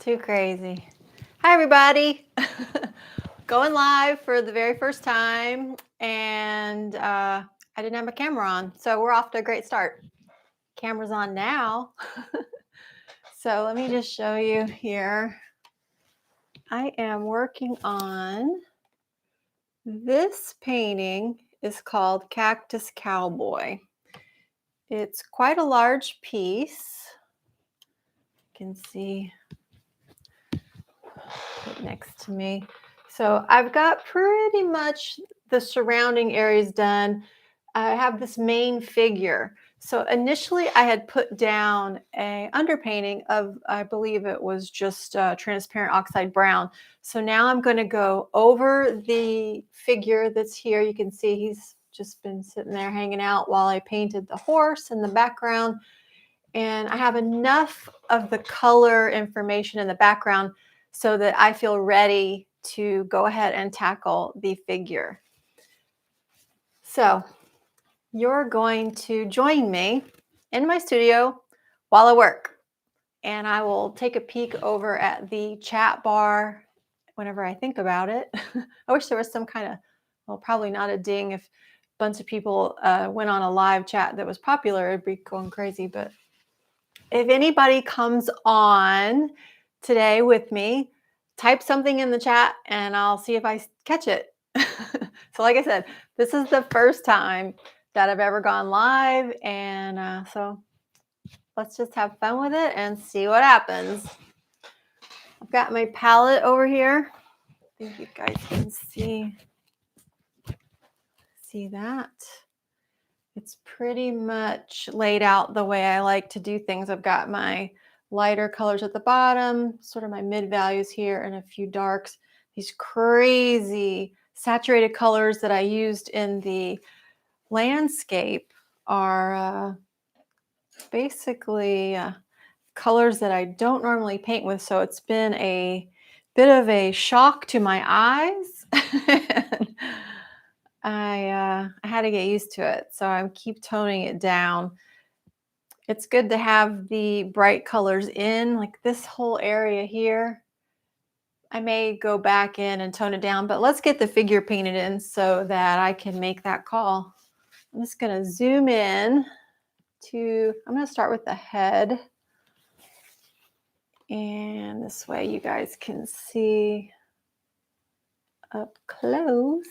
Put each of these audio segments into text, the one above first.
too crazy. Hi, everybody. Going live for the very first time, and I didn't have my camera on, so we're off to a great start. Camera's on now. So let me just show you here. I am working on this painting. Is called Cactus Cowboy. It's quite a large piece. You can see it next to me. So I've got pretty much the surrounding areas done. I have this main figure. So initially I had put down a underpainting of, I believe it was just transparent oxide brown. So now I'm going to go over the figure that's here. You can see he's just been sitting there hanging out while I painted the horse in the background. And I have enough of the color information in the background so that I feel ready to go ahead and tackle the figure. So you're going to join me in my studio while I work. And I will take a peek over at the chat bar whenever I think about it. I wish there was some kind of, well, probably not a ding. If a bunch of people went on a live chat that was popular, it'd be going crazy. But if anybody comes on today with me, type something in the chat and I'll see if I catch it. So like I said, this is the first time that I've ever gone live, and so let's just have fun with it and see what happens. I've got my palette over here. I think you guys can see that. It's pretty much laid out the way I like to do things. I've got my lighter colors at the bottom, sort of my mid values here, and a few darks. These crazy saturated colors that I used in the landscape are basically colors that I don't normally paint with. So it's been a bit of a shock to my eyes. I had to get used to it, so I keep toning it down. It's good to have the bright colors in, like this whole area here. I may go back in and tone it down, but let's get the figure painted in so that I can make that call. I'm just going to zoom in to, I'm going to start with the head. And this way you guys can see up close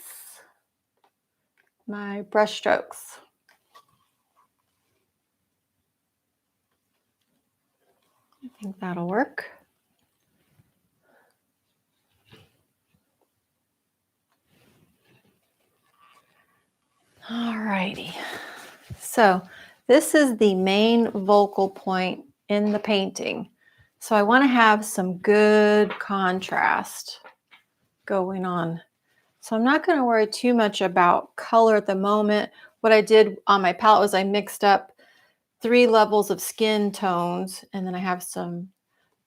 my brush strokes. I think that'll work. All righty. So this is the main focal point in the painting. So I want to have some good contrast going on. So I'm not going to worry too much about color at the moment. What I did on my palette was I mixed up 3 levels of skin tones, and then I have some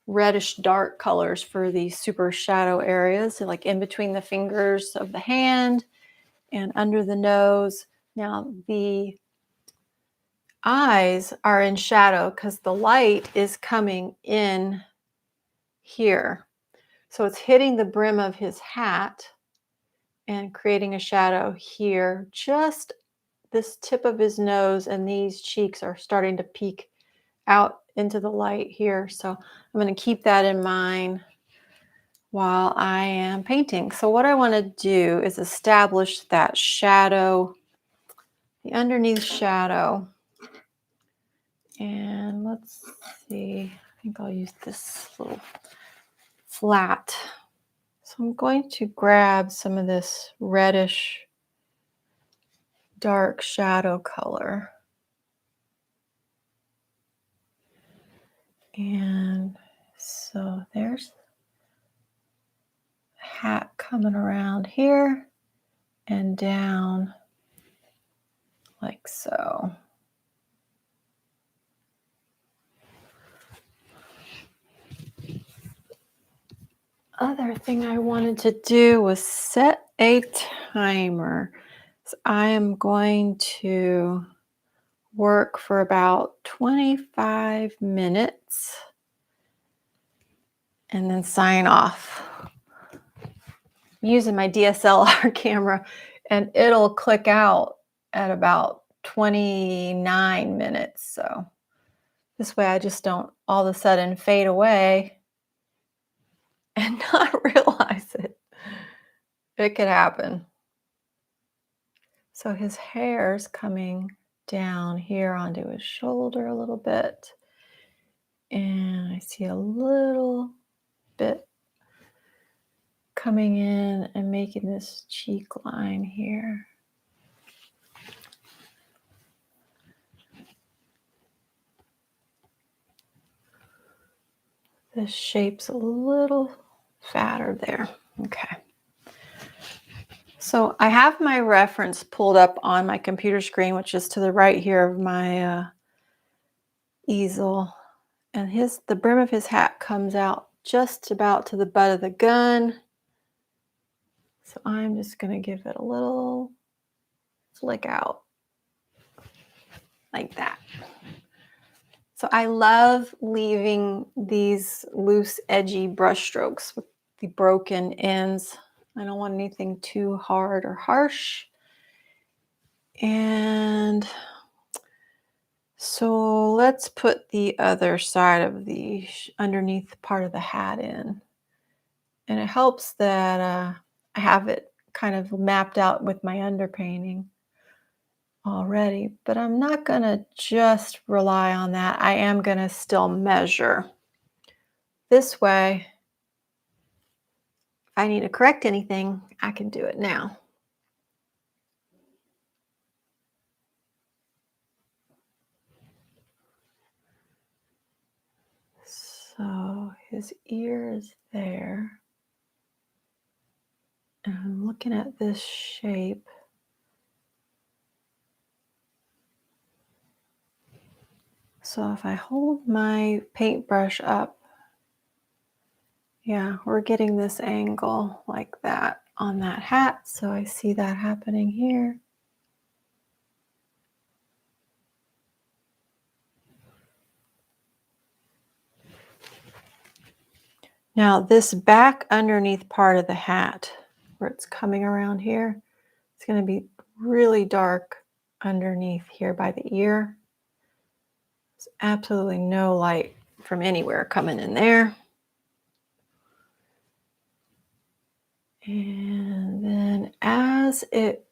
reddish dark colors for the super shadow areas, so like in between the fingers of the hand and under the nose. Now the eyes are in shadow because the light is coming in here. So it's hitting the brim of his hat and creating a shadow here. Just this tip of his nose and these cheeks are starting to peek out into the light here. So I'm going to keep that in mind while I am painting. So what I want to do is establish that shadow, the underneath shadow. And let's see, I think I'll use this little flat. So I'm going to grab some of this reddish dark shadow color. And so there's the hat coming around here and down like so. Other thing I wanted to do was set a timer. So I am going to work for about 25 minutes. and then sign off. I'm using my DSLR camera, and it'll click out at about 29 minutes. So this way I just don't all of a sudden fade away and not realize it. It could happen. So his hair's coming down here onto his shoulder a little bit. And I see a little bit coming in and making this cheek line here. This shape's a little fatter there. Okay. So I have my reference pulled up on my computer screen, which is to the right here of my easel. And the brim of his hat comes out just about to the butt of the gun. So I'm just going to give it a little flick out like that. So I love leaving these loose, edgy brush strokes with the broken ends. I don't want anything too hard or harsh. And so let's put the other side of the underneath part of the hat in. And it helps that I have it kind of mapped out with my underpainting already, but I'm not going to just rely on that. I am going to still measure. This way, if I need to correct anything, I can do it now. So his ear is there. And I'm looking at this shape. So if I hold my paintbrush up, yeah, we're getting this angle like that on that hat. So I see that happening here. Now this back underneath part of the hat, where it's coming around here, it's going to be really dark underneath here by the ear. There's absolutely no light from anywhere coming in there. And then as it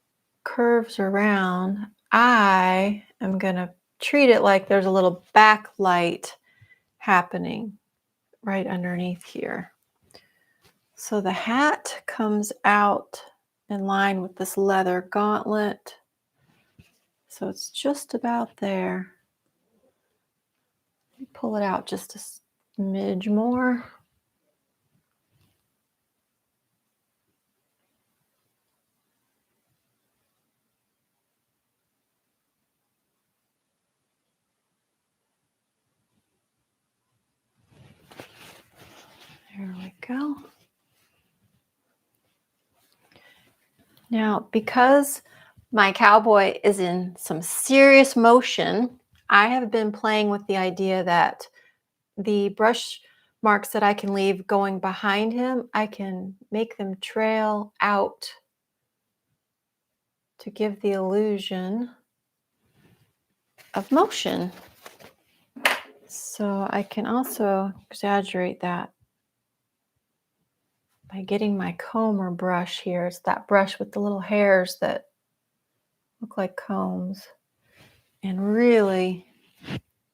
curves around, I am going to treat it like there's a little backlight happening right underneath here. So the hat comes out in line with this leather gauntlet. So it's just about there. Let me pull it out just a smidge more. There we go. Now, because my cowboy is in some serious motion, I have been playing with the idea that the brush marks that I can leave going behind him, I can make them trail out to give the illusion of motion. So I can also exaggerate that by getting my comb or brush here. It's that brush with the little hairs that look like combs, and really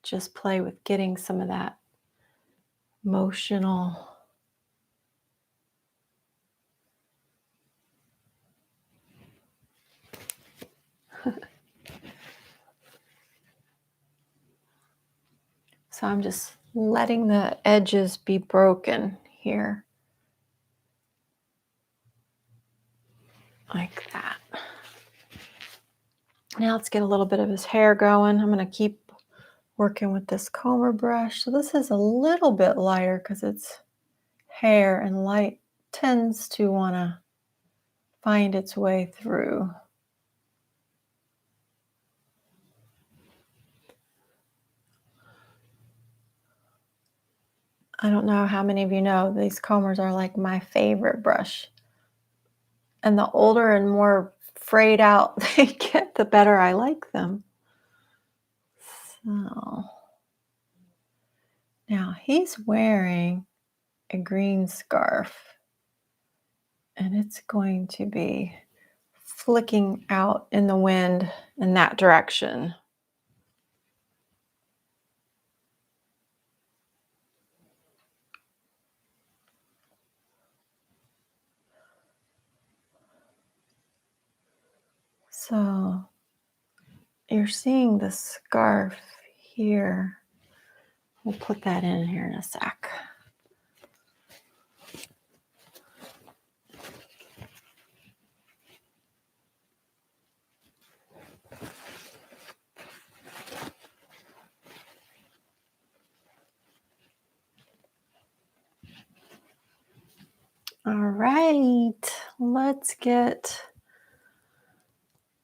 just play with getting some of that motional so I'm just letting the edges be broken here like that. Now let's get a little bit of his hair going. I'm going to keep working with this comber brush. So this is a little bit lighter because it's hair, and light tends to want to find its way through. I don't know how many of you know, these combers are like my favorite brush. And the older and more frayed out they get, the better I like them. So now he's wearing a green scarf, and it's going to be flicking out in the wind in that direction. So you're seeing the scarf here. We'll put that in here in a sec. All right, let's get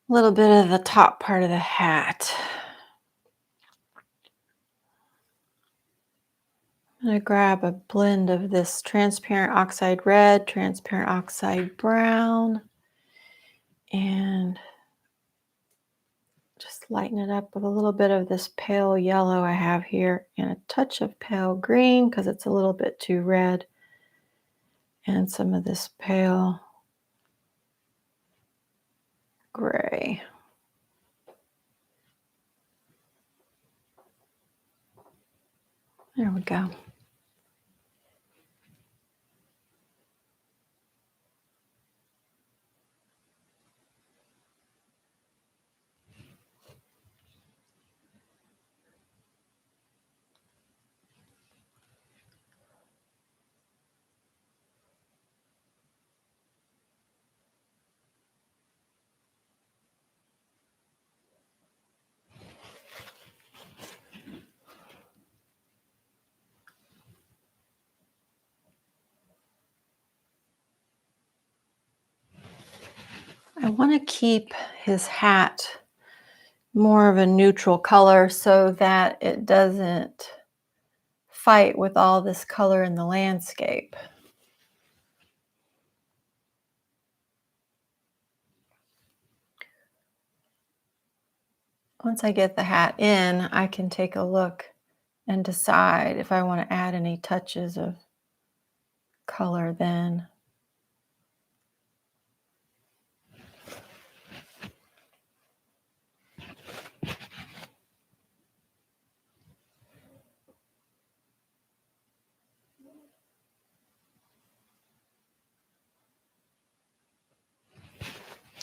a little bit of the top part of the hat. I'm going to grab a blend of this transparent oxide red, transparent oxide brown, and just lighten it up with a little bit of this pale yellow I have here and a touch of pale green because it's a little bit too red, and some of this pale gray. There we go. I want to keep his hat more of a neutral color so that it doesn't fight with all this color in the landscape. Once I get the hat in, I can take a look and decide if I want to add any touches of color then.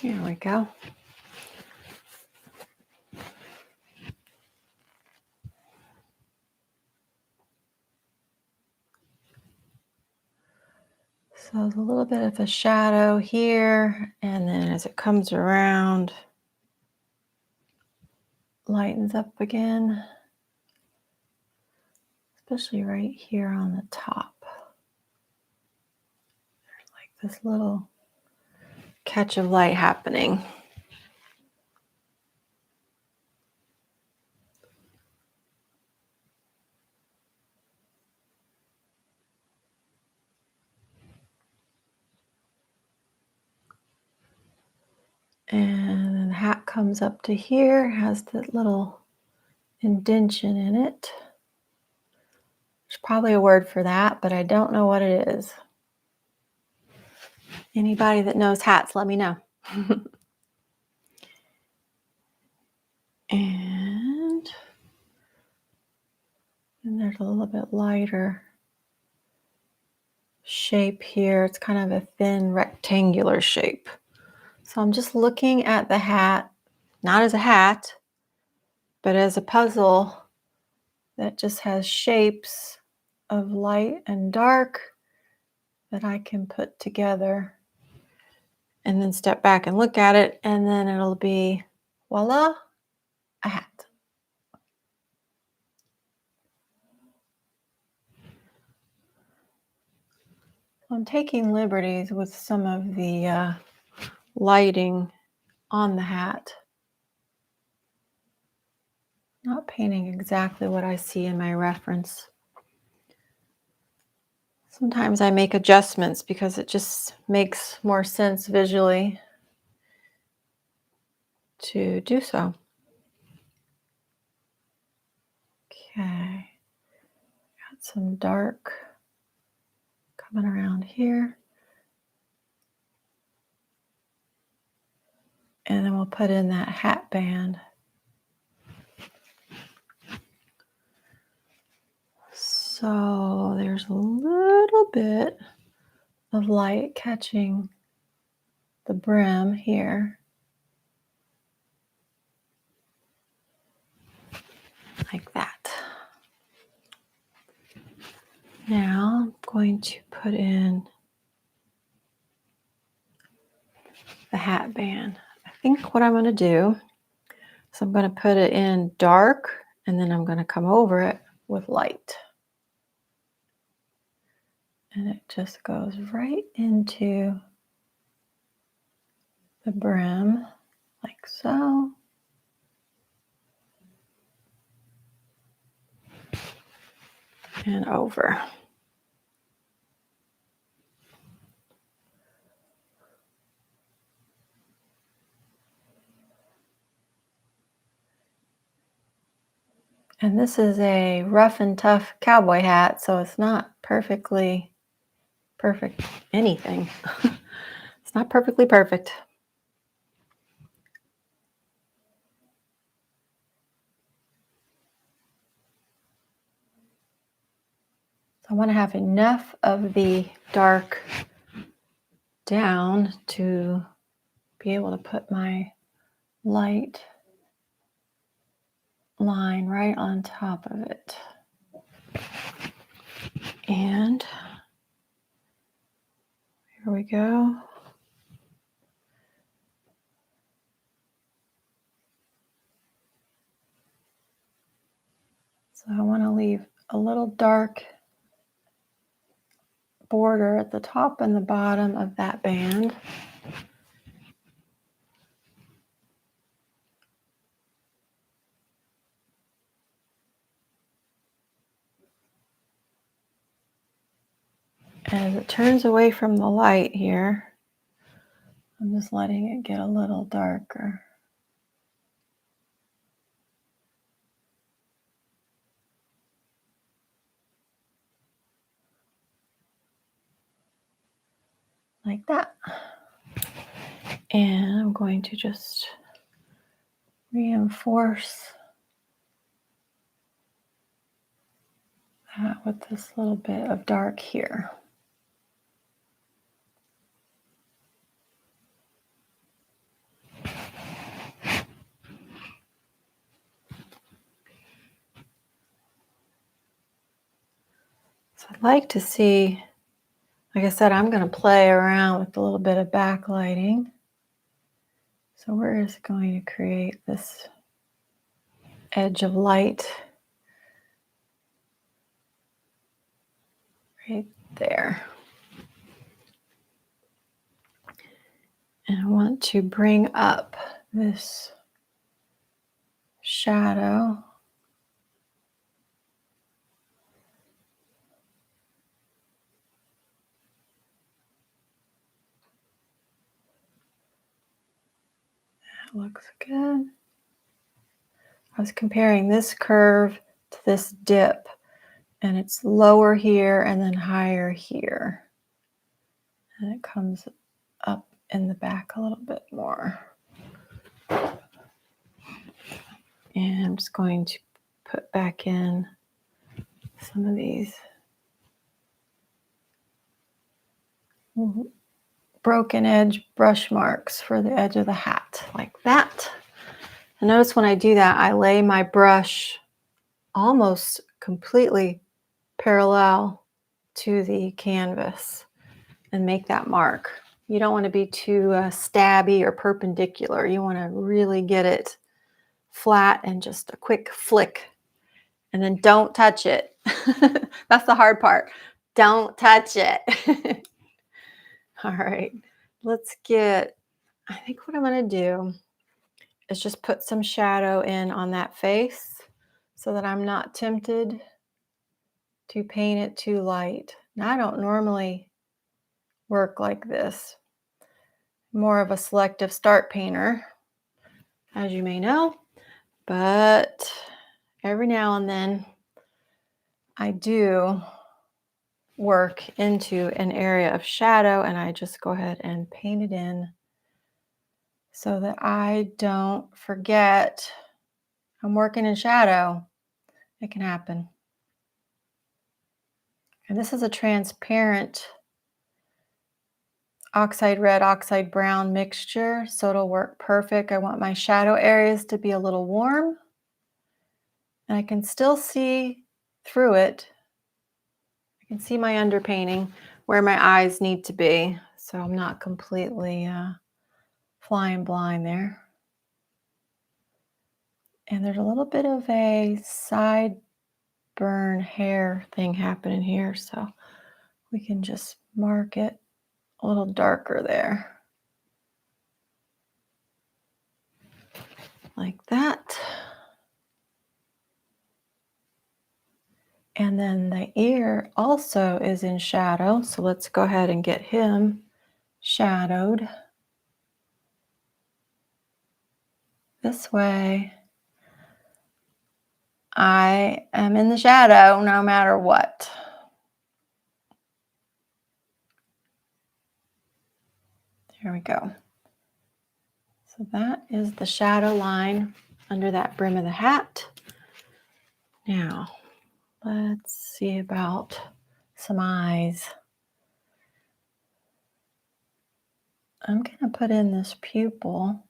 Here we go. So there's a little bit of a shadow here, and then as it comes around, lightens up again, especially right here on the top. There's like this little catch of light happening. And then the hat comes up to here, has that little indention in it. There's probably a word for that, but I don't know what it is. Anybody that knows hats, let me know. And there's a little bit lighter shape here. It's kind of a thin rectangular shape. So I'm just looking at the hat, not as a hat, but as a puzzle that just has shapes of light and dark that I can put together and then step back and look at it, and then it'll be, voila, a hat. I'm taking liberties with some of the lighting on the hat. Not painting exactly what I see in my reference. Sometimes I make adjustments because it just makes more sense visually to do so. Okay, got some dark coming around here. And then we'll put in that hat band. So there's a little bit of light catching the brim here. Like that. Now I'm going to put in the hat band. I think what I'm going to do is I'm going to put it in dark and then I'm going to come over it with light. And it just goes right into the brim like so. And over. And this is a rough and tough cowboy hat, so it's not perfectly perfect anything. It's not perfectly perfect. So I want to have enough of the dark down to be able to put my light line right on top of it. And here we go. So I want to leave a little dark border at the top and the bottom of that band. As it turns away from the light here, I'm just letting it get a little darker. Like that. And I'm going to just reinforce that with this little bit of dark here. So I'd like to see, like I said, I'm going to play around with a little bit of backlighting. So we're just going to create this edge of light right there. And I want to bring up this shadow. That looks good. I was comparing this curve to this dip, and it's lower here and then higher here. And it comes up in the back a little bit more. And I'm just going to put back in some of these broken edge brush marks for the edge of the hat, like that. And notice when I do that, I lay my brush almost completely parallel to the canvas and make that mark. You don't want to be too stabby or perpendicular. You want to really get it flat and just a quick flick. And then don't touch it. That's the hard part. Don't touch it. All right, let's get, I think what I'm going to do is just put some shadow in on that face so that I'm not tempted to paint it too light. Now, I don't normally work like this. More of a selective start painter, as you may know, but every now and then I do work into an area of shadow and I just go ahead and paint it in so that I don't forget I'm working in shadow. It can happen. And this is a transparent oxide red, oxide brown mixture, so it'll work perfect. I want my shadow areas to be a little warm, and I can still see through it. I can see my underpainting where my eyes need to be, so I'm not completely flying blind there. And there's a little bit of a side burn hair thing happening here, so we can just mark it a little darker there. Like that. And then the ear also is in shadow, so let's go ahead and get him shadowed. This way, I am in the shadow no matter what. There we go. So that is the shadow line under that brim of the hat. Now, let's see about some eyes. I'm going to put in this pupil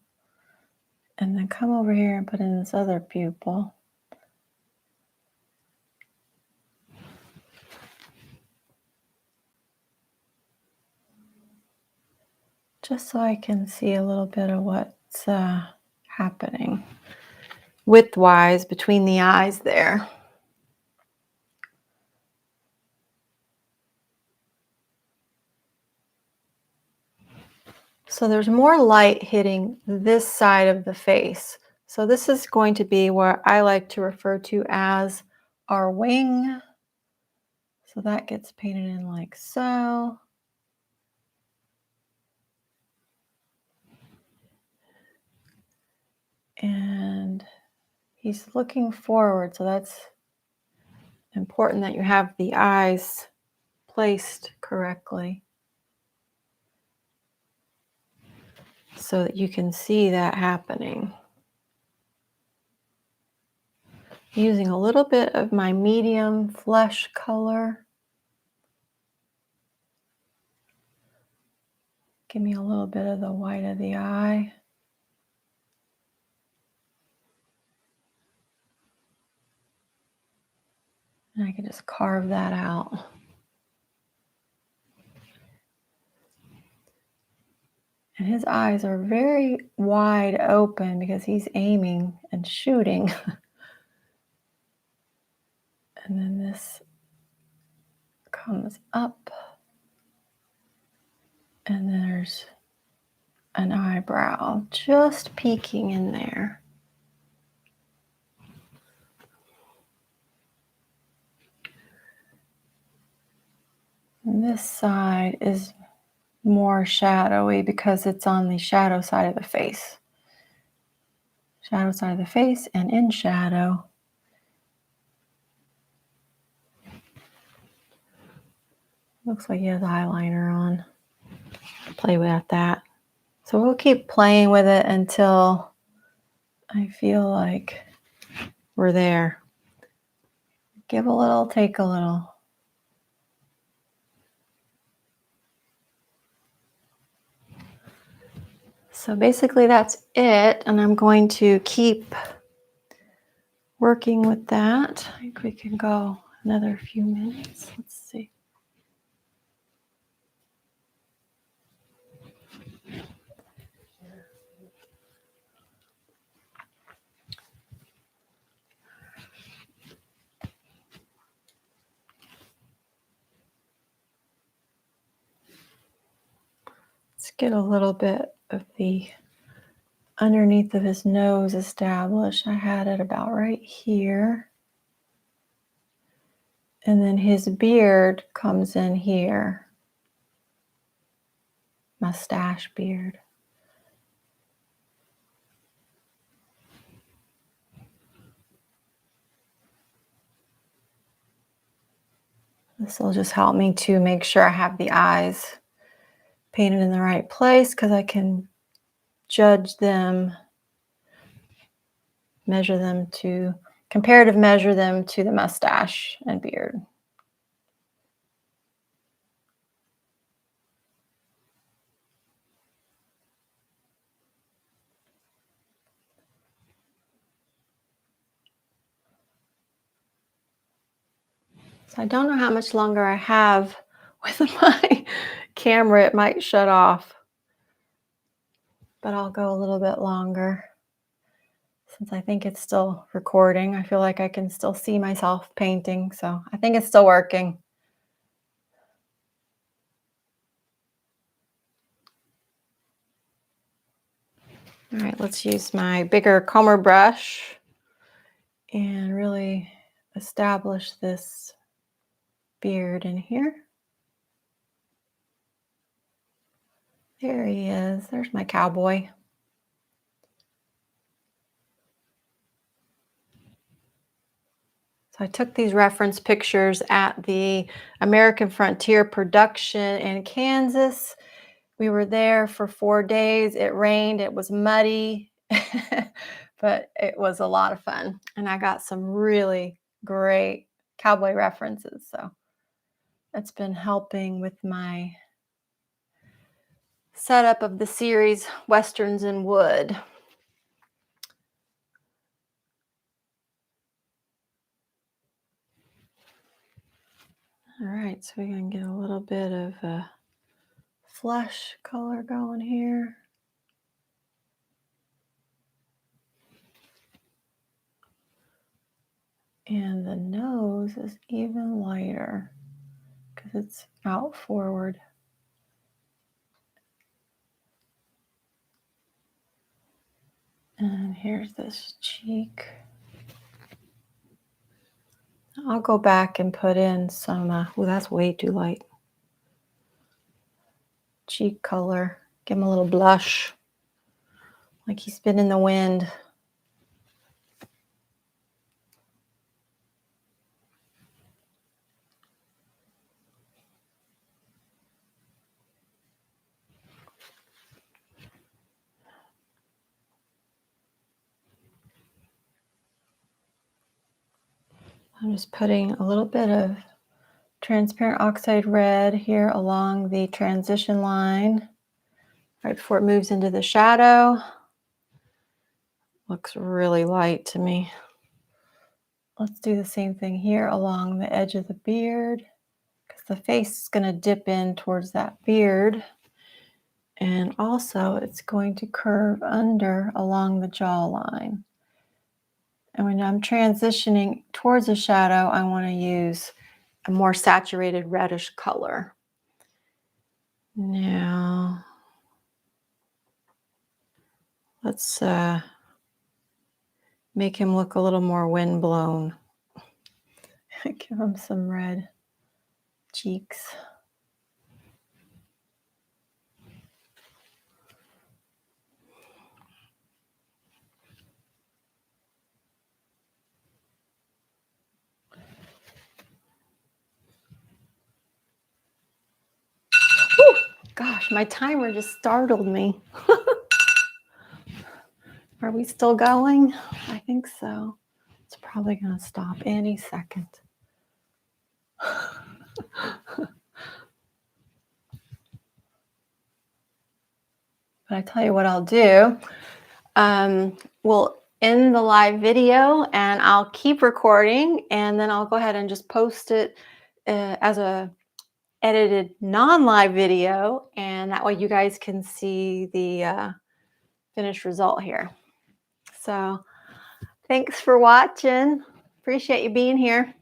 and then come over here and put in this other pupil. Just so I can see a little bit of what's happening width-wise between the eyes there. So there's more light hitting this side of the face. So this is going to be what I like to refer to as our wing. So that gets painted in like so. And he's looking forward, so that's important that you have the eyes placed correctly so that you can see that happening. Using a little bit of my medium flesh color. Give me a little bit of the white of the eye. And I can just carve that out. And his eyes are very wide open because he's aiming and shooting. And then this comes up. And there's an eyebrow just peeking in there. And this side is more shadowy because it's on the shadow side of the face. Shadow side of the face and in shadow. Looks like he has eyeliner on. Play with that. So we'll keep playing with it until I feel like we're there. Give a little, take a little. So basically that's it, and I'm going to keep working with that. I think we can go another few minutes. Let's see. Let's get a little bit of the underneath of his nose established. I had it about right here. And then his beard comes in here. Mustache beard. This will just help me to make sure I have the eyes painted in the right place, because I can judge them, measure them to, comparative measure them to the mustache and beard. So I don't know how much longer I have with my camera. It might shut off, but I'll go a little bit longer since I think it's still recording. I feel like I can still see myself painting, so I think it's still working. All right, let's use my bigger comber brush and really establish this beard in here. There he is. There's my cowboy. So I took these reference pictures at the American Frontier production in Kansas. We were there for 4 days. It rained, it was muddy, but it was a lot of fun. And I got some really great cowboy references. So that's been helping with my setup of the series Westerns in Wood. All right, so we're going to get a little bit of a flesh color going here. And the nose is even lighter because it's out forward. And here's this cheek. I'll go back and put in some, oh, that's way too light. Cheek color. Give him a little blush, like he's been in the wind. I'm just putting a little bit of transparent oxide red here along the transition line right before it moves into the shadow. Looks really light to me. Let's do the same thing here along the edge of the beard, because the face is going to dip in towards that beard. And also it's going to curve under along the jawline. And when I'm transitioning towards a shadow, I want to use a more saturated reddish color. Now, let's make him look a little more windblown. Give him some red cheeks. Whew, gosh, my timer just startled me. Are we still going? I think so. It's probably going to stop any second. But I tell you what I'll do. We'll end the live video and I'll keep recording, and then I'll go ahead and just post it as a edited non-live video, and that way you guys can see the finished result here. So thanks for watching. Appreciate you being here.